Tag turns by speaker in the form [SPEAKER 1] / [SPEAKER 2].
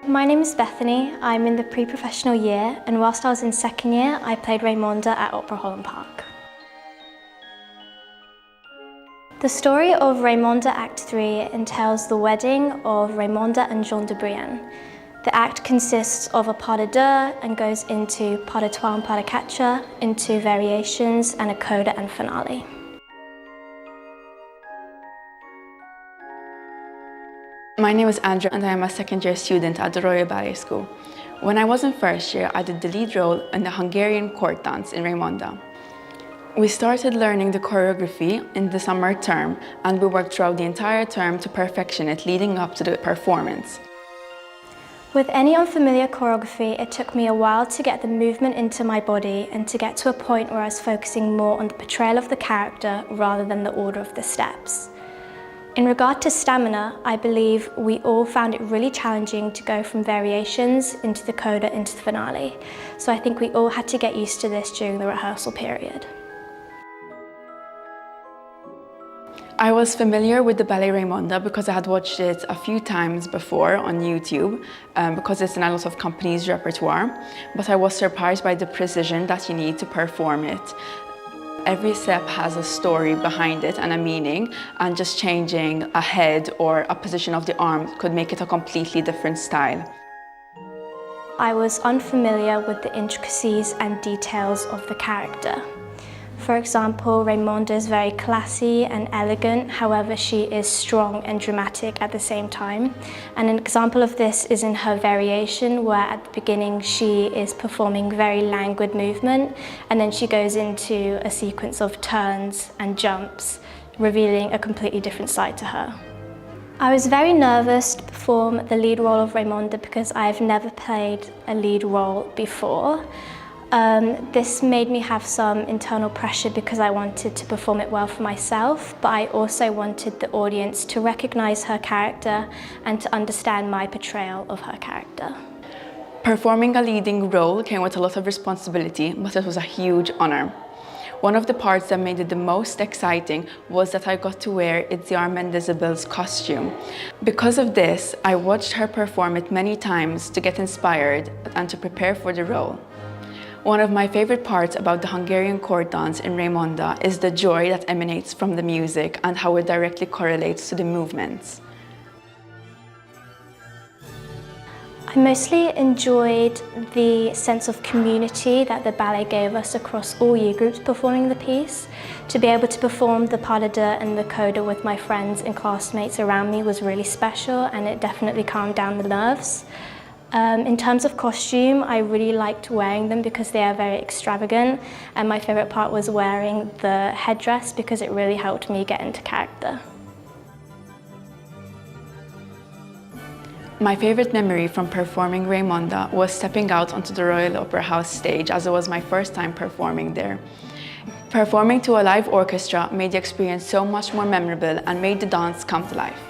[SPEAKER 1] My name is Bethany. I'm in the pre-professional year, and whilst I was in second year, I played Raymonda at Opera Holland Park. The story of Raymonda Act 3 entails the wedding of Raymonda and Jean de Brienne. The act consists of a pas de deux and goes into pas de trois and pas de quatre, into variations and a coda and finale.
[SPEAKER 2] My name is Andrea and I am a second-year student at the Royal Ballet School. When I was in first year, I did the lead role in the Hungarian court dance in Raymonda. We started learning the choreography in the summer term and we worked throughout the entire term to perfection it leading up to the performance.
[SPEAKER 1] With any unfamiliar choreography, it took me a while to get the movement into my body and to get to a point where I was focusing more on the portrayal of the character rather than the order of the steps. In regard to stamina, I believe we all found it really challenging to go from variations into the coda into the finale. So I think we all had to get used to this during the rehearsal period.
[SPEAKER 2] I was familiar with the ballet Raymonda because I had watched it a few times before on YouTube because it's in a lot of companies' repertoire, but I was surprised by the precision that you need to perform it. Every step has a story behind it and a meaning, and just changing a head or a position of the arm could make it a completely different style.
[SPEAKER 1] I was unfamiliar with the intricacies and details of the character. For example, Raymonda is very classy and elegant, however she is strong and dramatic at the same time. And an example of this is in her variation, where at the beginning she is performing very languid movement, and then she goes into a sequence of turns and jumps, revealing a completely different side to her. I was very nervous to perform the lead role of Raymonda because I've never played a lead role before. This made me have some internal pressure because I wanted to perform it well for myself, but I also wanted the audience to recognize her character and to understand my portrayal of her character.
[SPEAKER 2] Performing a leading role came with a lot of responsibility, but it was a huge honor. One of the parts that made it the most exciting was that I got to wear Itziar Mendizabel's costume. Because of this, I watched her perform it many times to get inspired and to prepare for the role. One of my favorite parts about the Hungarian court dance in Raymonda is the joy that emanates from the music and how it directly correlates to the movements.
[SPEAKER 1] I mostly enjoyed the sense of community that the ballet gave us across all year groups performing the piece. To be able to perform the pas de deux and the coda with my friends and classmates around me was really special, and it definitely calmed down the nerves. In terms of costume, I really liked wearing them because they are very extravagant, and my favourite part was wearing the headdress because it really helped me get into character.
[SPEAKER 2] My favourite memory from performing Raymonda was stepping out onto the Royal Opera House stage, as it was my first time performing there. Performing to a live orchestra made the experience so much more memorable and made the dance come to life.